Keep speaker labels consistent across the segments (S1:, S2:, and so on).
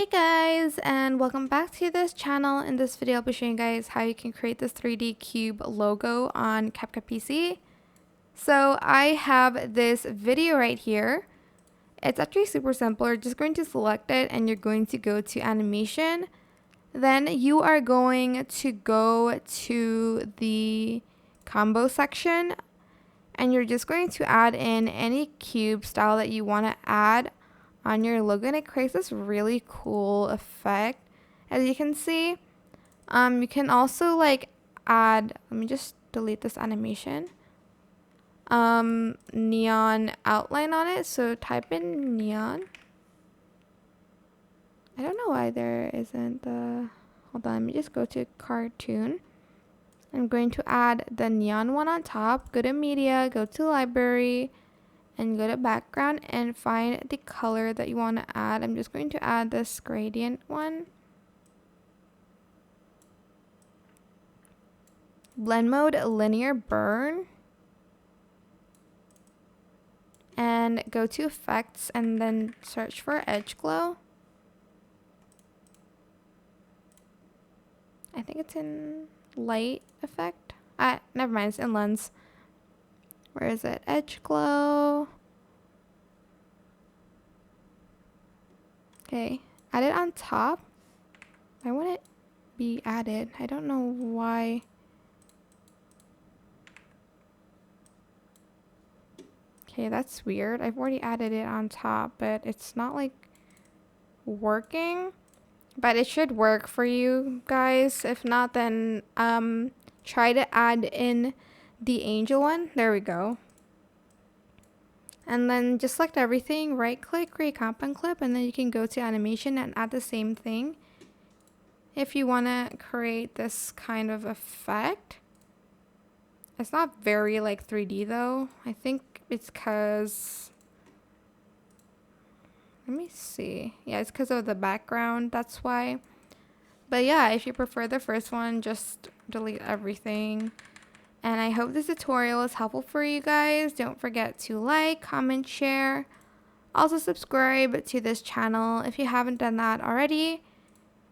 S1: Hey guys, and welcome back to this channel. In this video I'll be showing you guys how you can create this 3D cube logo on CapCut PC. So I have this video right here. It's actually super simple. You're just going to select it and you're going to go to animation. Then you are going to go to the combo section and you're just going to add in any cube style that you want to add on your logo, and it creates this really cool effect. As you can see, you can also like add, let me just delete this animation, neon outline on it. So type in neon. I don't know why there isn't the, hold on, let me just go to cartoon. I'm going to add the neon one on top. Go to media, go to library, and go to background and find the color that you want to add. I'm just going to add this gradient one. Blend mode, linear burn. And go to effects and then search for edge glow. I think it's in light effect. Never mind, it's in lens. Where is it? Edge glow. Okay, add it on top. Why wouldn't it be added? I don't know why. Okay, that's weird. I've already added it on top, but it's not like working. But it should work for you guys. If not, then try to add in the angel one. There we go. And then just select everything, right click, create compound clip, and then you can go to animation and add the same thing. If you want to create this kind of effect. It's not very like 3D though. I think it's because, let me see. Yeah, it's because of the background, that's why. But yeah, if you prefer the first one, just delete everything. And I hope this tutorial is helpful for you guys. Don't forget to like, comment, share. Also subscribe to this channel if you haven't done that already.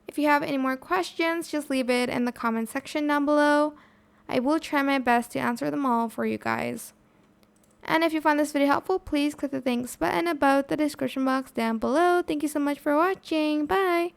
S1: If you have any more questions, just leave it in the comment section down below. I will try my best to answer them all for you guys. And if you found this video helpful, please click the thanks button above the description box down below. Thank you so much for watching. Bye!